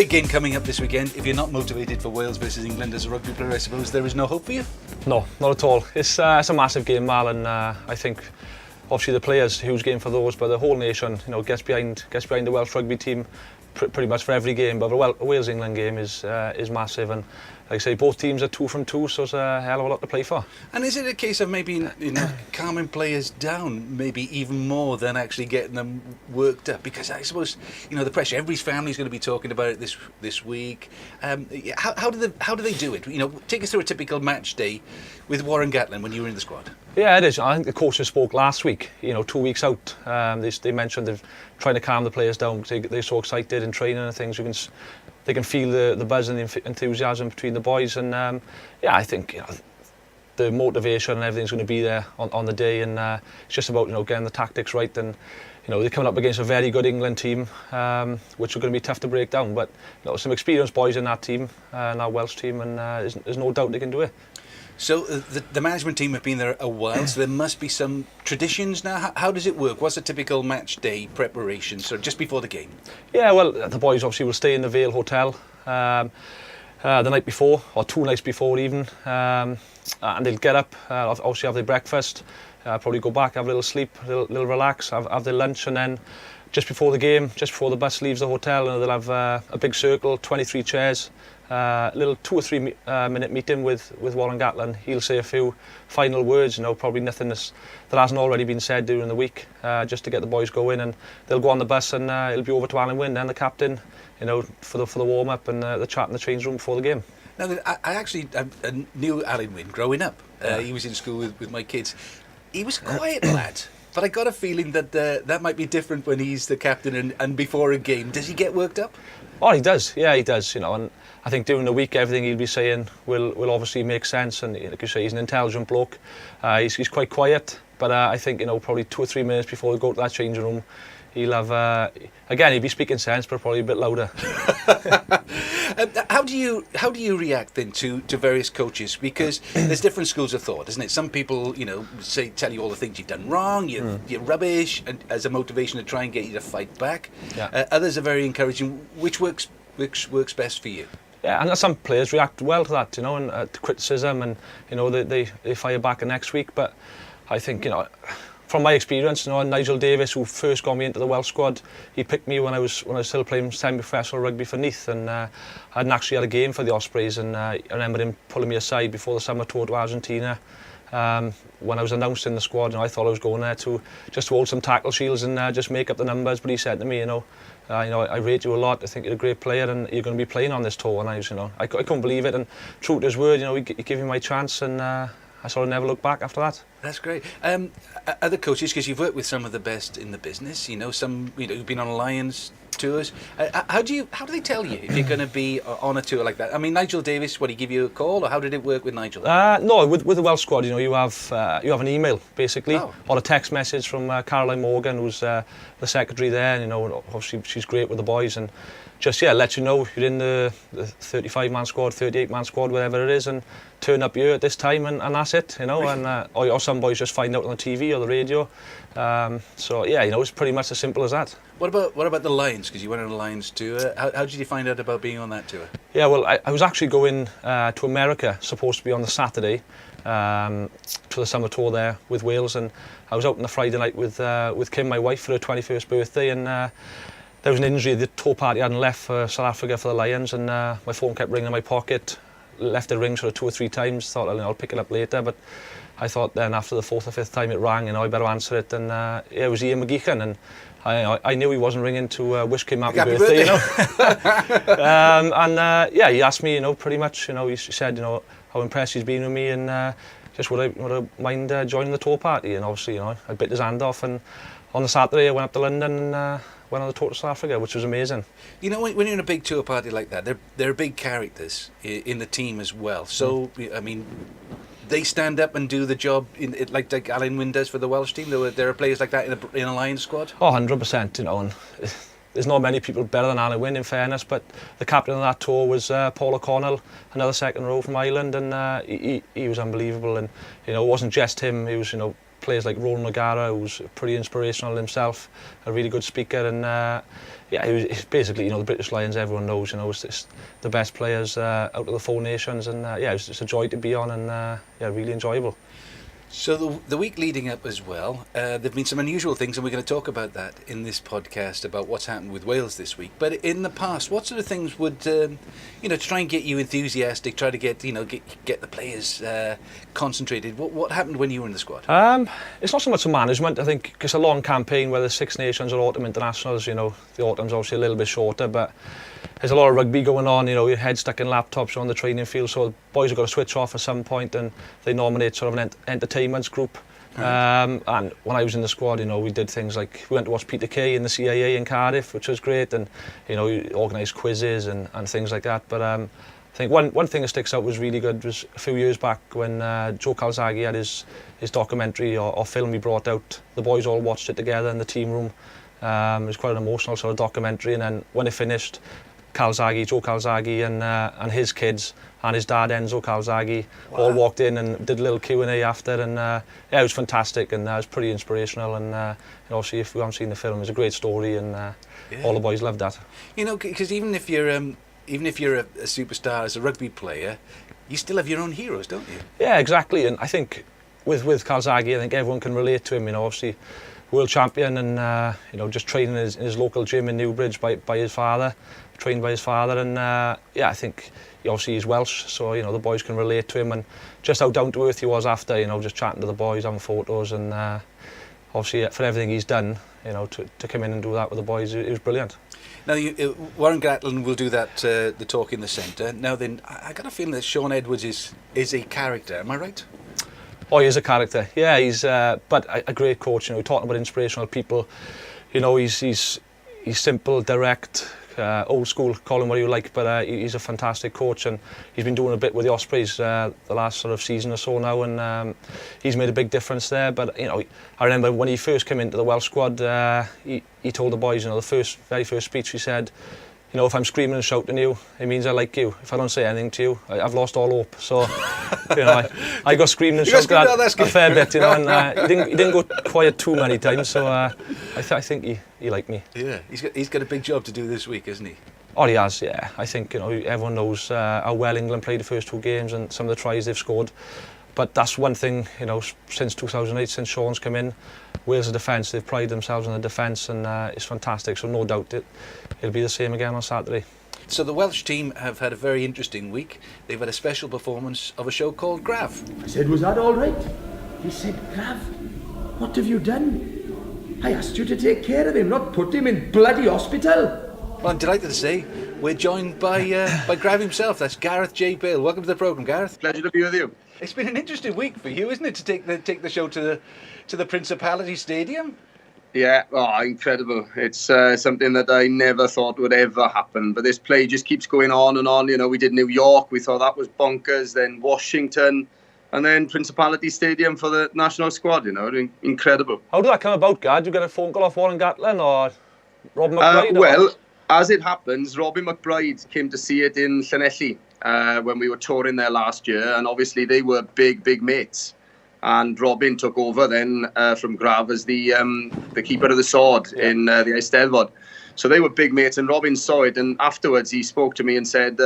big game coming up this weekend. If you're not motivated for Wales versus England as a rugby player, I suppose there is no hope for you? No, not at all. It's a massive game, Mal, and I think obviously the players, huge game for those, but the whole nation, gets behind the Welsh rugby team pretty much for every game. But the Wales-England game is massive, and like I say, both teams are 2 from 2, so it's a hell of a lot to play for. And is it a case of maybe calming players down, maybe even more than actually getting them worked up? Because I suppose the pressure. Every family's going to be talking about it this week. How do they do it? Take us through a typical match day with Warren Gatland when you were in the squad. Yeah, it is. I think the coaches spoke last week. 2 weeks out, they mentioned they're trying to calm the players down because they're so excited in training and things. They can feel the buzz and the enthusiasm between the boys, and I think the motivation and everything's going to be there on the day, and it's just about getting the tactics right, and they're coming up against a very good England team, which are going to be tough to break down, but some experienced boys in that team, that Welsh team, and there's no doubt they can do it. So the management team have been there a while, so there must be some traditions now. How does it work? What's a typical match day preparation, so just before the game? Yeah, well, the boys obviously will stay in the Vale Hotel the night before, or 2 nights before even, and they'll get up, obviously have their breakfast, probably go back, have a little sleep, little relax, have their lunch, and then just before the game, just before the bus leaves the hotel, they'll have a big circle, 23 chairs, a little 2 or 3 minute meeting with Warren Gatland. He'll say a few final words, probably nothing that hasn't already been said during the week, just to get the boys going, and they'll go on the bus, and it'll be over to Alan Wynne, then the captain, for the warm up and the chat in the change room before the game. Now, I actually knew Alan Wynne growing up. He was in school with my kids. He was a quiet lad. But I got a feeling that that might be different when he's the captain and before a game. Does he get worked up? Oh, he does. Yeah, he does. And I think during the week, everything he'll be saying will obviously make sense. And like you say, he's an intelligent bloke. He's quite quiet. But I think probably 2 or 3 minutes before we go to that changing room, he'll have again. He'll be speaking sense, but probably a bit louder. How do you react then to various coaches? Because there's different schools of thought, isn't it? Some people, tell you all the things you've done wrong, you're rubbish, and as a motivation to try and get you to fight back. Yeah. Others are very encouraging. Which works best for you? Yeah, and some players react well to that, and to criticism, and they fire back the next week. But I think from my experience, Nigel Davis, who first got me into the Welsh squad, he picked me when I was still playing semi-professional rugby for Neath, and I hadn't actually had a game for the Ospreys, and I remember him pulling me aside before the summer tour to Argentina when I was announced in the squad, and I thought I was going there to hold some tackle shields and just make up the numbers. But he said to me, I rate you a lot. I think you're a great player, and you're going to be playing on this tour. And I couldn't believe it. And true to his word, he gave me my chance, and I sort of never looked back after that. That's great. Other coaches, because you've worked with some of the best in the business, some who've been on Lions tours. How do they tell you if you're going to be on a tour like that? I mean, Nigel Davis, would he give you a call, or how did it work with Nigel? No, with the Welsh squad, you have an email basically, or a text message from Caroline Morgan, who's the secretary there, and obviously she's great with the boys, and just let you know if you're in the 35-man squad, 38-man squad, whatever it is, and turn up here at this time, and that's it, and or some boys just find out on the TV or the radio. So it's pretty much as simple as that. What about the Lions? Because you went on a Lions tour. How did you find out about being on that tour? Yeah, well, I was actually going to America, supposed to be on the Saturday, to the summer tour there with Wales, and I was out on the Friday night with Kim, my wife, for her 21st birthday, and there was an injury. The tour party hadn't left for South Africa for the Lions, and my phone kept ringing in my pocket. Left the ring sort of 2 or 3 times. Thought I'll pick it up later, but I thought then after the 4th or 5th time it rang, I better answer it. And it was Ian McGeechan, and I knew he wasn't ringing to wish Kim happy birthday. He asked me, pretty much, he said, how impressed he's been with me, and just would I mind joining the tour party. And obviously, I bit his hand off, and on the Saturday I went up to London and went on the tour to South Africa, which was amazing. When you're in a big tour party like that, there are big characters in the team as well. So, I mean, they stand up and do the job like Alan Wynne does for the Welsh team. There are players like that in a Lions squad. Oh, 100%. And there's not many people better than Alan Wynne, in fairness, but the captain of that tour was Paul O'Connell, another second row from Ireland, and he was unbelievable. And you know, it wasn't just him. He was, you know, players like Roland O'Gara, who was pretty inspirational himself, a really good speaker, and yeah, he's basically, you know, the British Lions, everyone knows, you know, it's just the best players out of the four nations, and yeah, it's just a joy to be on, and yeah, really enjoyable. So the week leading up as well, there have been some unusual things, and we're going to talk about that in this podcast about what's happened with Wales this week. But in the past, what sort of things would, you know, to try and get you enthusiastic, try to get, you know, get the players concentrated? What happened when you were in the squad? It's not so much the management, I think, because a long campaign where there's Six Nations or autumn internationals, you know, the autumn's obviously a little bit shorter, but there's a lot of rugby going on, you know, your head stuck in laptops on the training field, so the boys have got to switch off at some point, and they nominate sort of an entertainments group. And when I was in the squad, you know, we did things like, we went to watch Peter Kay in the CIA in Cardiff, which was great, and, you know, we organised quizzes and things like that. But I think one thing that sticks out was really good was a few years back when Joe Calzaghe had his documentary or film he brought out. The boys all watched it together in the team room. It was quite an emotional sort of documentary, and then when it finished, Joe Calzaghe and his kids and his dad Enzo Calzaghe all walked in and did a little Q&A after, and yeah, it was fantastic, and it was pretty inspirational, and obviously if you haven't seen the film, it's a great story, and all the boys loved that. You know, because even if you're a superstar as a rugby player, you still have your own heroes, don't you? Yeah, exactly, and I think with Calzaghe, I think everyone can relate to him, you know, obviously world champion, and you know, just training in his local gym in Newbridge by his father, trained by his father, and yeah, I think obviously he's Welsh, so you know, the boys can relate to him, and just how down to earth he was after, you know, just chatting to the boys, having photos, and obviously for everything he's done, you know, to come in and do that with the boys, it was brilliant. Now, Warren Gatlin will do that, the talk in the centre. Now then, I got a feeling that Sean Edwards is a character, am I right? Oh, he is a character. Yeah, he's but a great coach. You know, talking about inspirational people. You know, he's simple, direct, old school. Call him what you like, but he's a fantastic coach, and he's been doing a bit with the Ospreys the last sort of season or so now, and he's made a big difference there. But you know, I remember when he first came into the Welsh squad, he told the boys, you know, the very first speech, he said, you know, if I'm screaming and shouting at you, it means I like you. If I don't say anything to you, I've lost all hope. So, you know, I got screaming and shouting a fair bit, you know, and he didn't go quiet too many times. So I think he liked me. Yeah, he's got a big job to do this week, isn't he? Oh, he has, yeah. I think, you know, everyone knows how well England played the first two games and some of the tries they've scored. But that's one thing, you know, since 2008, since Sean's come in, Wales' defence, they've prided themselves on the defence, and it's fantastic. So no doubt it'll be the same again on Saturday. So the Welsh team have had a very interesting week. They've had a special performance of a show called Grav. I said, was that all right? He said, Grav, what have you done? I asked you to take care of him, not put him in bloody hospital. Well, I'm delighted to say we're joined by Grav himself. That's Gareth J Bale. Welcome to the programme, Gareth. Pleasure to be with you. It's been an interesting week for you, isn't it, to take the show to the Principality Stadium? Yeah, incredible. It's something that I never thought would ever happen. But this play just keeps going on and on. You know, we did New York. We thought that was bonkers. Then Washington. And then Principality Stadium for the national squad, you know, incredible. How did that come about, Gad? You get a phone call off Warren Gatlin or Rob McBride? Well, as it happens, Robbie McBride came to see it in Llanelli when we were touring there last year. And obviously they were big mates. And Robin took over then from Grav as the keeper of the sword in the Eisteddfod. So they were big mates, and Robin saw it, and afterwards he spoke to me and said,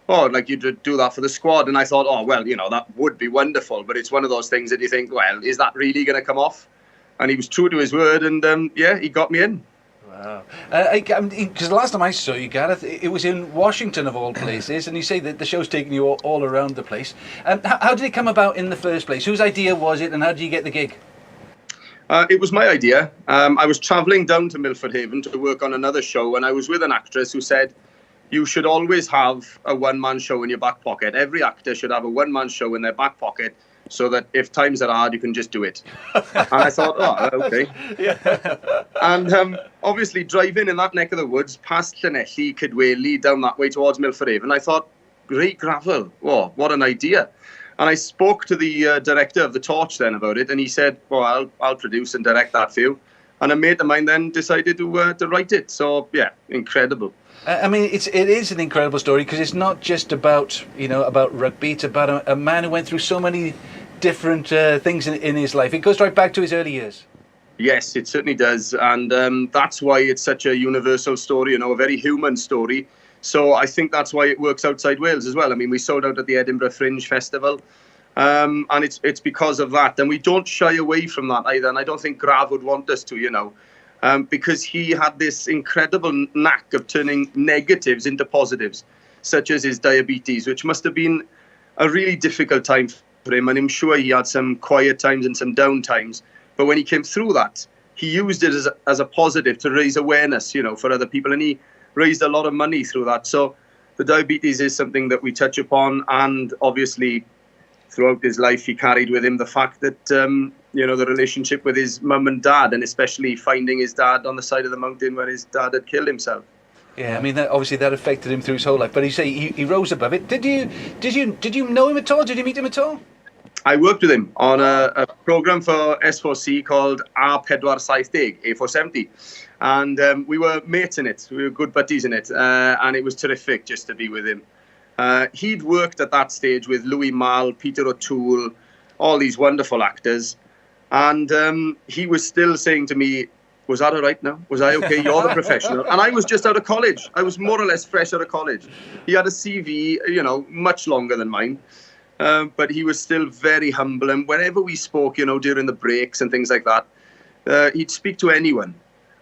I'd like you to do that for the squad. And I thought, well, you know, that would be wonderful, but it's one of those things that you think, well, is that really going to come off? And he was true to his word, and he got me in. Wow. Because the last time I saw you, Gareth, it was in Washington of all places, and you say that the show's taken you all around the place. How did it come about in the first place? Whose idea was it, and how did you get the gig? It was my idea. I was travelling down to Milford Haven to work on another show, and I was with an actress who said, you should always have a one-man show in your back pocket. Every actor should have a one-man show in their back pocket, so that if times are hard, you can just do it. And I thought, okay. Yeah. And obviously driving in that neck of the woods, past Llanelli, Kidwelly, down that way towards Milford Haven, I thought, great gravel. Oh, what an idea. And I spoke to the director of The Torch then about it, and he said, well, I'll produce and direct that for you. and a mate of mine then decided to write it. So yeah, incredible. I mean, it is an incredible story because it's not just about about rugby. It's about a man who went through so many different things in his life. It goes right back to his early years. Yes, it certainly does, and that's why it's such a universal story, a very human story. So I think that's why it works outside Wales as well. I mean, we sold out at the Edinburgh Fringe Festival, and it's because of that. And we don't shy away from that either, and I don't think Graf would want us to, because he had this incredible knack of turning negatives into positives, such as his diabetes, which must have been a really difficult time for him. And I'm sure he had some quiet times and some down times. But when he came through that, he used it as a positive to raise awareness, for other people. And he raised a lot of money through that. So the diabetes is something that we touch upon. And obviously, throughout his life, he carried with him the fact that, the relationship with his mum and dad, and especially finding his dad on the side of the mountain where his dad had killed himself. Yeah, I mean, that affected him through his whole life. But you say he rose above it. Did you know him at all? Did you meet him at all? I worked with him on a program for S4C called A470, A470. And we were mates in it. We were good buddies in it. And it was terrific just to be with him. He'd worked at that stage with Louis Malle, Peter O'Toole, all these wonderful actors. And he was still saying to me, was that all right now? Was I okay? You're the professional. And I was just out of college. I was more or less fresh out of college. He had a CV, much longer than mine. But he was still very humble. And whenever we spoke, during the breaks and things like that, he'd speak to anyone.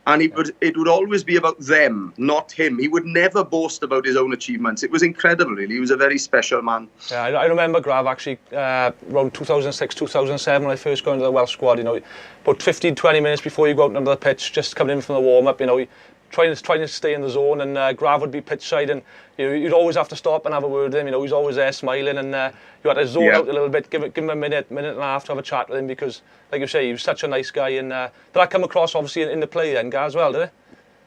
And it would always be about them, not him. He would never boast about his own achievements. It was incredible, really. He was a very special man. Yeah, I remember Graf actually around 2006, 2007 when I first got into the Welsh squad. About 15, 20 minutes before you go out onto the pitch, just coming in from the warm-up, trying to stay in the zone, and Graf would be pitch side, and you'd always have to stop and have a word with him. He's always there smiling, and you had to zone out a little bit, give him a minute and a half to have a chat with him, because, like you say, he was such a nice guy. And did that come across obviously in the play then, Gar, as well, did it?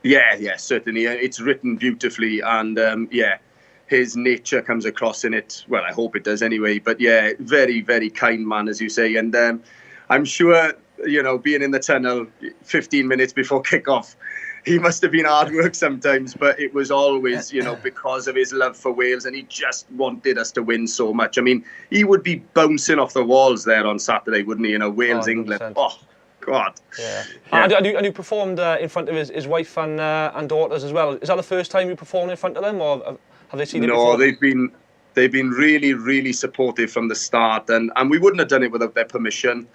Yeah, certainly. It's written beautifully, and his nature comes across in it. Well, I hope it does anyway. But yeah, very, very kind man, as you say, and I'm sure being in the tunnel 15 minutes before kick-off, he must have been hard work sometimes, but it was always, because of his love for Wales, and he just wanted us to win so much. I mean, he would be bouncing off the walls there on Saturday, wouldn't he? Wales, 100%. England. Oh, God. Yeah. And you performed in front of his wife and daughters as well. Is that the first time you performed in front of them, or have they seen it before? No, they've been really, really supportive from the start, and we wouldn't have done it without their permission.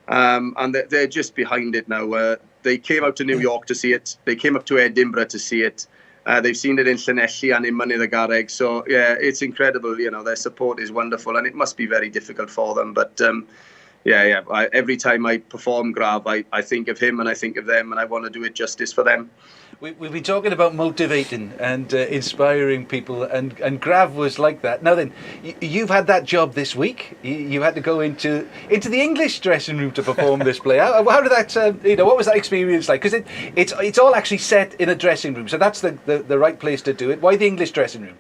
And they're just behind it now. They came out to New York to see it. They came up to Edinburgh to see it. They've seen it in Llanelli and in Mynydd y Garreg. So, yeah, it's incredible. Their support is wonderful, and it must be very difficult for them. But, every time I perform Graf, I think of him and I think of them, and I want to do it justice for them. We've been talking about motivating and inspiring people, and Graf was like that. Now then, you've had that job this week. You had to go into the English dressing room to perform this play. How did that? What was that experience like? Because it's all actually set in a dressing room, so that's the right place to do it. Why the English dressing room?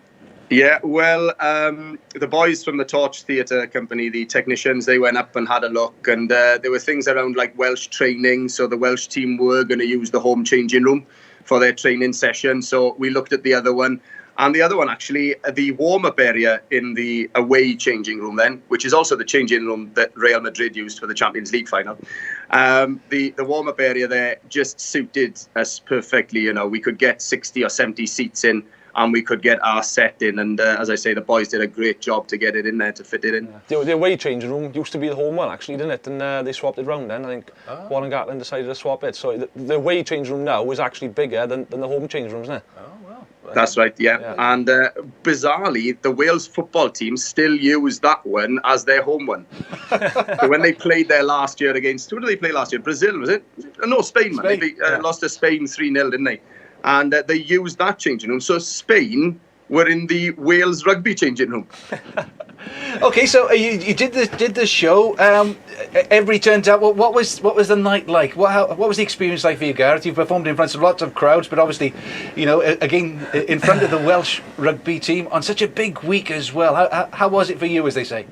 Yeah, well, the boys from the Torch Theatre Company, the technicians, they went up and had a look, and there were things around like Welsh training. So the Welsh team were going to use the home changing room for their training session. So we looked at the other one, and the other one actually, the warm-up area in the away changing room then, which is also the changing room that Real Madrid used for the Champions League final. The warm-up area there just suited us perfectly. We could get 60 or 70 seats in, and we could get our set in. And as I say, the boys did a great job to get it in there, to fit it in. Yeah. The away changing room used to be the home one, actually, didn't it? And they swapped it round then. I think Warren Gatland decided to swap it. So the away changing room now is actually bigger than the home changing room, isn't it? Oh, well. That's right, yeah. And bizarrely, the Wales football team still use that one as their home one. So when they played there last year against, who did they play last year? Brazil, was it? No, Spain, man. They lost to Spain 3-0, didn't they? And they used that changing room. So Spain were in the Wales rugby changing room. Okay, so you did the show. Every turns out. What was the night like? What was the experience like for you, Gareth? You performed in front of lots of crowds, but obviously, again in front of the Welsh rugby team on such a big week as well. How was it for you, as they say?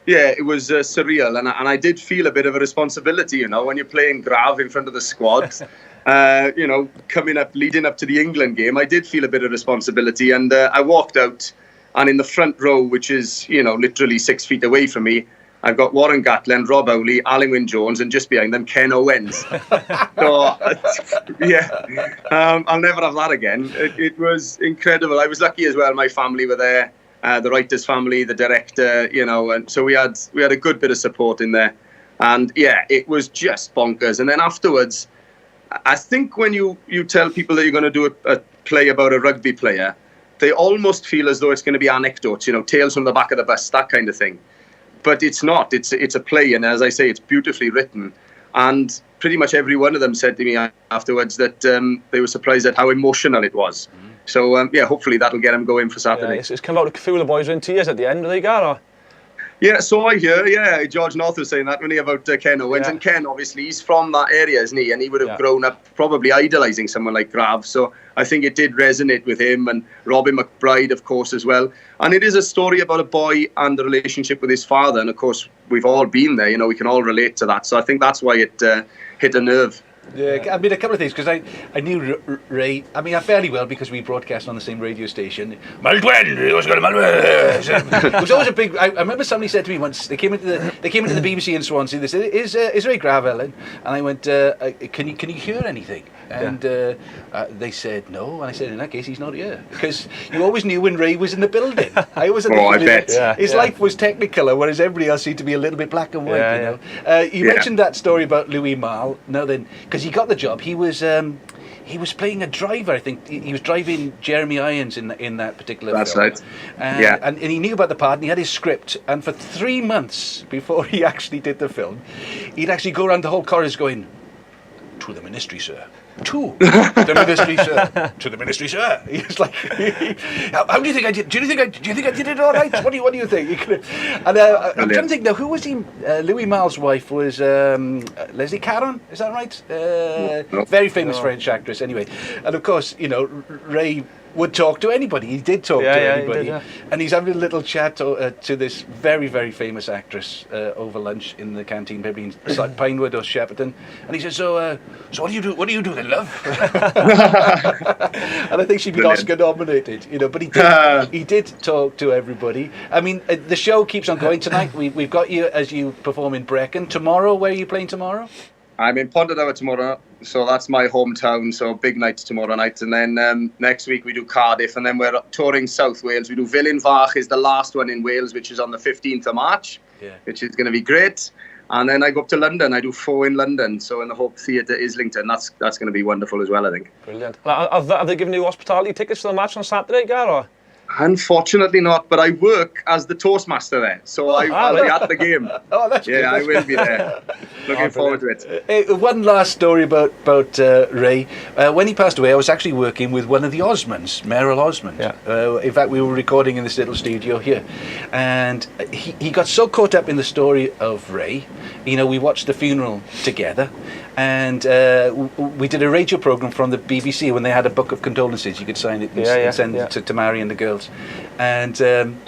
Yeah, it was surreal, and I did feel a bit of a responsibility, you know, when you're playing Grav in front of the squad. You know, leading up to the England game, I did feel a bit of responsibility, and I walked out, and in the front row, which is, you know, literally 6 feet away from me, I've got Warren Gatland, Rob Howley, Alan Wynne-Jones, and just behind them, Ken Owens. So, yeah, I'll never have that again. It was incredible. I was lucky as well. My family were there, the writer's family, the director, you know, and so we had a good bit of support in there. And yeah, it was just bonkers. And then afterwards, I think when you tell people that you're going to do a play about a rugby player, they almost feel as though it's going to be anecdotes, you know, tales from the back of the bus, that kind of thing. But it's not. It's a play, and as I say, it's beautifully written. And pretty much every one of them said to me afterwards that they were surprised at how emotional it was. So yeah, hopefully that'll get them going for Saturday. Yeah, it's come out a few of the boys were in tears at the end, are they, Gar? Yeah, so I hear, yeah, George North was saying that when he about Ken Owens. Yeah. And Ken, obviously, he's from that area, isn't he? And he would have grown up probably idolising someone like Grav. So I think it did resonate with him, and Robin McBride, of course, as well. And it is a story about a boy and the relationship with his father. And, of course, we've all been there. You know, we can all relate to that. So I think that's why it hit a nerve. Yeah, I mean, a couple of things, because I knew Ray, I mean, fairly well, because we broadcast on the same radio station. Maltwen, it was always a big. I remember somebody said to me once, they came into the BBC in Swansea. They said, "Is Ray Grav, Ellen?" And I went, "Can you hear anything?" And they said no. And I said, "In that case, he's not here, because you always knew when Ray was in the building." I always I bet. His life was Technicolor, whereas everybody else seemed to be a little bit black and white. You know, you mentioned that story about Louis Malle. Now then, because he got the job, he was playing a driver. I think he was driving Jeremy Irons in that particular film. That's right. And he knew about the part, and he had his script. And for 3 months before he actually did the film, he'd actually go around the whole chorus going, "To the ministry, sir. To the ministry, sir. To the ministry, sir." He was like, "How do you think I did? Do you think I did it all right? What do you think?" And I'm trying to think now. Who was he? Louis Malle's wife was Leslie Caron. Is that right? Very famous French actress. Anyway, and of course, you know, Ray would talk to anybody. He did talk to anybody. He did, and he's having a little chat to this very, very famous actress over lunch in the canteen, maybe in Pinewood or Shepperton. And he says, "So what do you do? What do you do then, love?" And I think she'd been Oscar nominated, you know. But he did talk to everybody. I mean, the show keeps on going tonight. We've got you as you perform in Brecon tomorrow. Where are you playing tomorrow? I'm in Pontardawe tomorrow, so that's my hometown, so big night tomorrow night. And then next week we do Cardiff, and then we're touring South Wales. We do Villinfach is the last one in Wales, which is on the 15th of March, which is going to be great. And then I go up to London. I do 4 in London, so in the Hope Theatre Islington. That's going to be wonderful as well, I think. Brilliant. Have they given you hospitality tickets for the match on Saturday, Gar? Unfortunately not, but I work as the Toastmaster there, so I'll be at the game. Oh, that's good. I will be there. Looking forward to it. One last story about Ray. When he passed away, I was actually working with one of the Osmonds, Merrill Osmond. Yeah. In fact, we were recording in this little studio here, and he got so caught up in the story of Ray. You know, we watched the funeral together, and we did a radio program from the BBC when they had a book of condolences. You could sign it and send it to Mary and the girls. And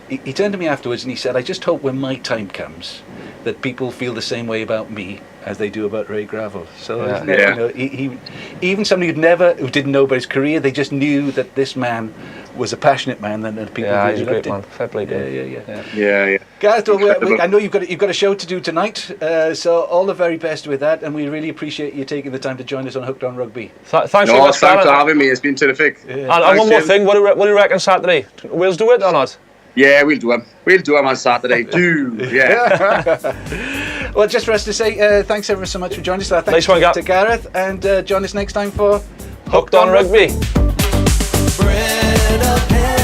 he turned to me afterwards and he said, "I just hope when my time comes that people feel the same way about me as they do about Ray Gravel." So you know, he even somebody who didn't know about his career, they just knew that this man was a passionate man, and people really he's a great man. Fair play, yeah. Gareth, I know you've got a show to do tonight, so all the very best with that, and we really appreciate you taking the time to join us on Hooked on Rugby. Thanks for having me. It's been terrific. And one more thing, what do you reckon Saturday? Wales do it or not? Yeah, we'll do them. We'll do them on Saturday. Well, just for us to say thanks ever so much for joining us. Thanks to Gareth, and join us next time for Hooked on Rugby. Bread of heaven.